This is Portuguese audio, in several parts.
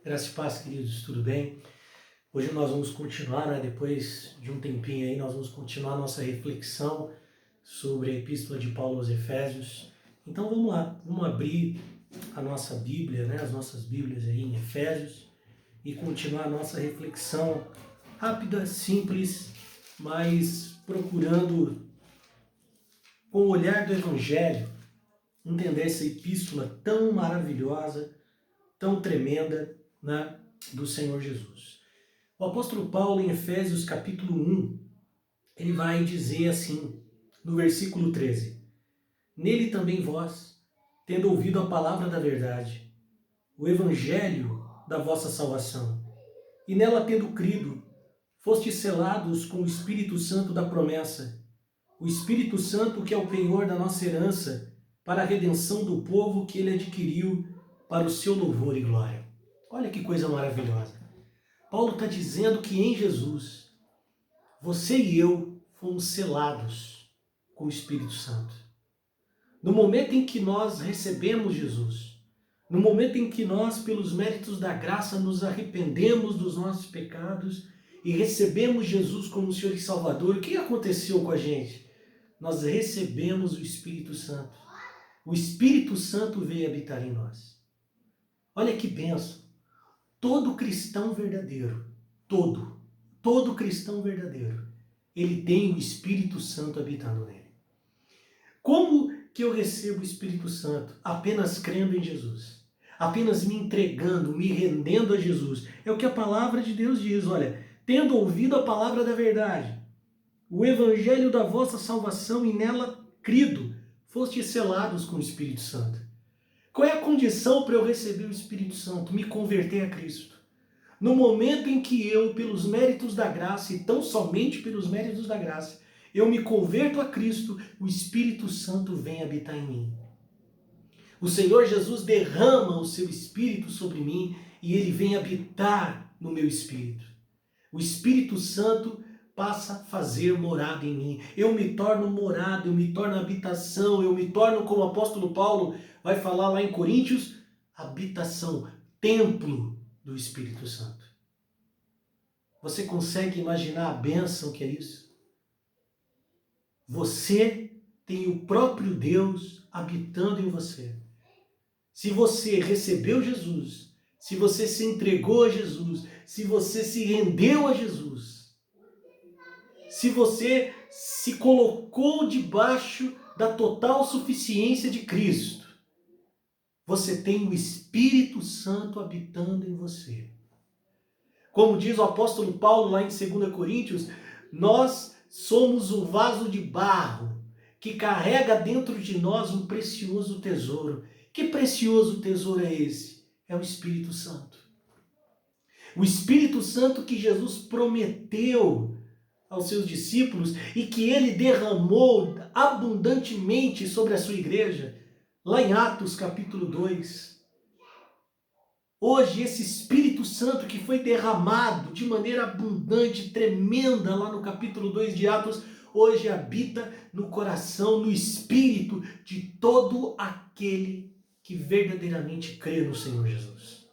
Graça e paz, queridos, tudo bem? Hoje nós vamos continuar, depois de um tempinho aí, nós vamos continuar a nossa reflexão sobre a Epístola de Paulo aos Efésios. Então vamos lá, vamos abrir a nossa Bíblia, as nossas Bíblias aí em Efésios e continuar a nossa reflexão rápida, simples, mas procurando, com o olhar do Evangelho, entender essa epístola tão maravilhosa, tão tremenda, do Senhor Jesus. O apóstolo Paulo, em Efésios capítulo 1, ele vai dizer assim, no versículo 13: Nele também vós, tendo ouvido a palavra da verdade, o evangelho da vossa salvação, e nela tendo crido, fostes selados com o Espírito Santo da promessa, o Espírito Santo que é o penhor da nossa herança, para a redenção do povo que ele adquiriu para o seu louvor e glória. Olha que coisa maravilhosa. Paulo está dizendo que em Jesus, você e eu fomos selados com o Espírito Santo. No momento em que nós recebemos Jesus, no momento em que nós, pelos méritos da graça, nos arrependemos dos nossos pecados e recebemos Jesus como Senhor e Salvador, o que aconteceu com a gente? Nós recebemos o Espírito Santo. O Espírito Santo veio habitar em nós. Olha que bênção. Todo cristão verdadeiro, todo cristão verdadeiro, ele tem o Espírito Santo habitando nele. Como que eu recebo o Espírito Santo? Apenas crendo em Jesus. Apenas me entregando, me rendendo a Jesus. É o que a palavra de Deus diz, olha, tendo ouvido a palavra da verdade, o evangelho da vossa salvação e nela crido, fostes selados com o Espírito Santo. Qual é a condição para eu receber o Espírito Santo? Me converter a Cristo. No momento em que eu, pelos méritos da graça, e tão somente pelos méritos da graça, eu me converto a Cristo, o Espírito Santo vem habitar em mim. O Senhor Jesus derrama o seu Espírito sobre mim e ele vem habitar no meu espírito. O Espírito Santo passa a fazer morada em mim. Eu me torno morada, eu me torno habitação, eu me torno, como o apóstolo Paulo vai falar lá em Coríntios, habitação, templo do Espírito Santo. Você consegue imaginar a bênção que é isso? Você tem o próprio Deus habitando em você. Se você recebeu Jesus, se você se entregou a Jesus, se você se rendeu a Jesus, se você se colocou debaixo da total suficiência de Cristo, você tem o Espírito Santo habitando em você. Como diz o apóstolo Paulo lá em 2 Coríntios, nós somos um vaso de barro que carrega dentro de nós um precioso tesouro. Que precioso tesouro é esse? É o Espírito Santo. O Espírito Santo que Jesus prometeu aos seus discípulos e que ele derramou abundantemente sobre a sua igreja, lá em Atos capítulo 2. Hoje, esse Espírito Santo que foi derramado de maneira abundante, tremenda, lá no capítulo 2 de Atos, hoje habita no coração, no espírito de todo aquele que verdadeiramente crê no Senhor Jesus.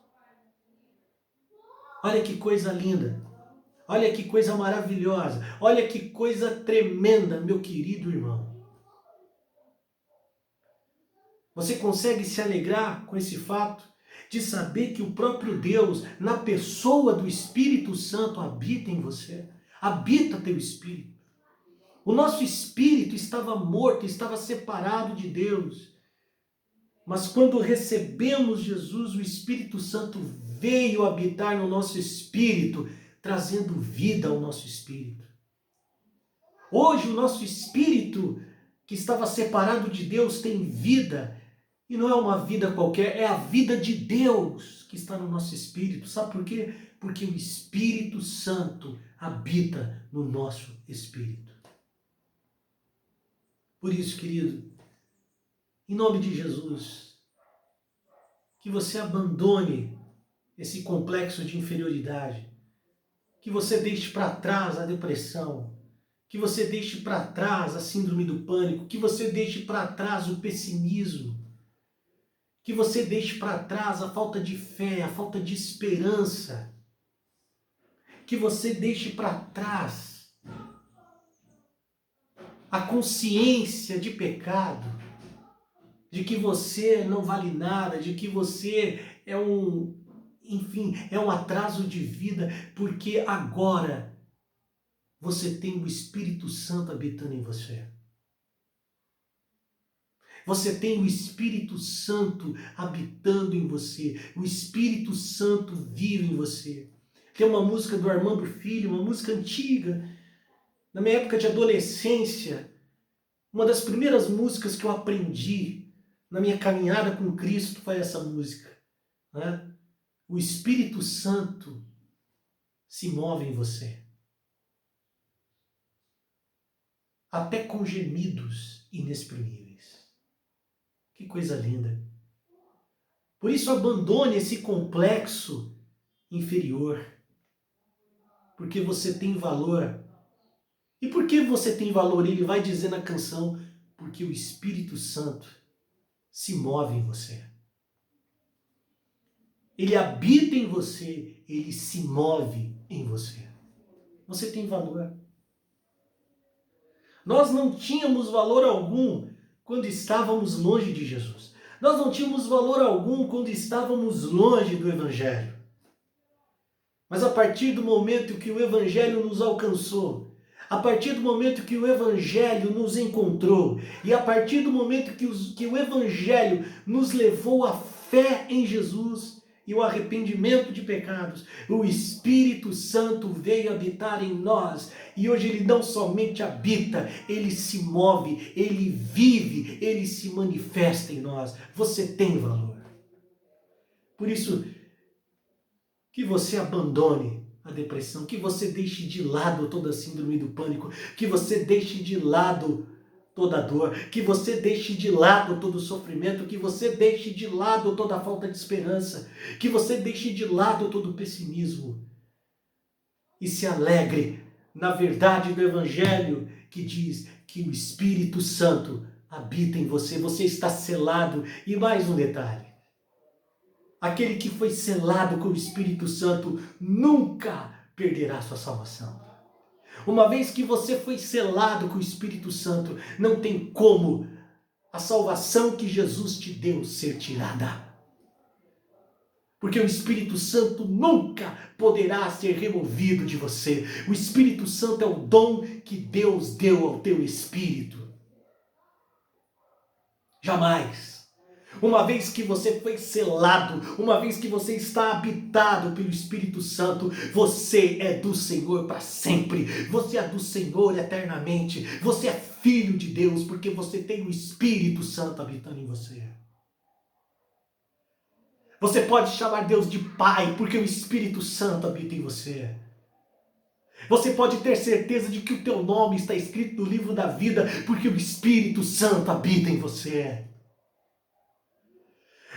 Olha que coisa linda, olha que coisa maravilhosa, olha que coisa tremenda, meu querido irmão. Você consegue se alegrar com esse fato? De saber que o próprio Deus, na pessoa do Espírito Santo, habita em você, habita teu espírito. O nosso espírito estava morto, estava separado de Deus. Mas quando recebemos Jesus, o Espírito Santo veio habitar no nosso espírito, trazendo vida ao nosso espírito. Hoje o nosso espírito, que estava separado de Deus, tem vida. E não é uma vida qualquer, é a vida de Deus que está no nosso espírito. Sabe por quê? Porque o Espírito Santo habita no nosso espírito. Por isso, querido, em nome de Jesus, que você abandone esse complexo de inferioridade, que você deixe para trás a depressão, que você deixe para trás a síndrome do pânico, que você deixe para trás o pessimismo, Que você deixe para trás a falta de fé, a falta de esperança. Que você deixe para trás a consciência de pecado, de que você não vale nada, de que você é um atraso de vida, porque agora você tem o Espírito Santo habitando em você. Você tem o Espírito Santo habitando em você. O Espírito Santo vive em você. Tem uma música do Armando Filho, uma música antiga, na minha época de adolescência, uma das primeiras músicas que eu aprendi na minha caminhada com Cristo foi essa música, né? O Espírito Santo se move em você. Até com gemidos inexprimíveis. Que coisa linda. Por isso abandone esse complexo inferior. Porque você tem valor. E por que você tem valor? Ele vai dizer na canção, porque o Espírito Santo se move em você. Ele habita em você, ele se move em você. Você tem valor. Nós não tínhamos valor algum quando estávamos longe de Jesus. Nós não tínhamos valor algum quando estávamos longe do Evangelho. Mas a partir do momento que o Evangelho nos alcançou, a partir do momento que o Evangelho nos encontrou, e a partir do momento que o Evangelho nos levou à fé em Jesus e o arrependimento de pecados, o Espírito Santo veio habitar em nós. E hoje ele não somente habita, ele se move, ele vive, ele se manifesta em nós. Você tem valor. Por isso, que você abandone a depressão, que você deixe de lado toda a síndrome do pânico, que você deixe de lado toda a dor, que você deixe de lado todo o sofrimento, que você deixe de lado toda a falta de esperança, que você deixe de lado todo o pessimismo e se alegre na verdade do Evangelho que diz que o Espírito Santo habita em você, você está selado. E mais um detalhe, aquele que foi selado com o Espírito Santo nunca perderá sua salvação. Uma vez que você foi selado com o Espírito Santo, não tem como a salvação que Jesus te deu ser tirada. Porque o Espírito Santo nunca poderá ser removido de você. O Espírito Santo é o dom que Deus deu ao teu espírito. Jamais. Uma vez que você foi selado, uma vez que você está habitado pelo Espírito Santo, você é do Senhor para sempre. Você é do Senhor eternamente. Você é filho de Deus porque você tem o Espírito Santo habitando em você. Você pode chamar Deus de Pai, porque o Espírito Santo habita em você. Você pode ter certeza de que o teu nome está escrito no livro da vida, porque o Espírito Santo habita em você.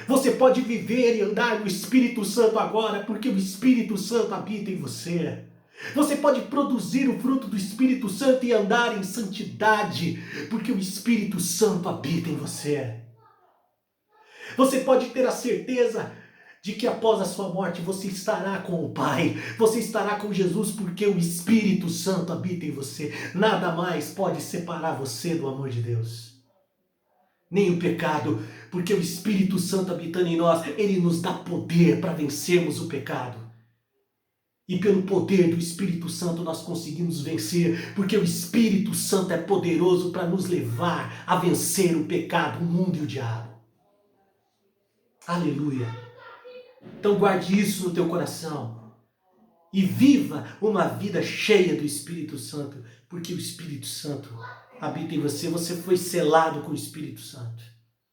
Você pode viver e andar no Espírito Santo agora, porque o Espírito Santo habita em você. Você pode produzir o fruto do Espírito Santo e andar em santidade, porque o Espírito Santo habita em você. Você pode ter a certeza de que após a sua morte você estará com o Pai, você estará com Jesus, porque o Espírito Santo habita em você. Nada mais pode separar você do amor de Deus. Nem o pecado, porque o Espírito Santo habitando em nós, ele nos dá poder para vencermos o pecado. E pelo poder do Espírito Santo nós conseguimos vencer, porque o Espírito Santo é poderoso para nos levar a vencer o pecado, o mundo e o diabo. Aleluia. Então guarde isso no teu coração e viva uma vida cheia do Espírito Santo, porque o Espírito Santo habita em você. Você foi selado com o Espírito Santo.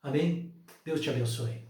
Amém? Deus te abençoe.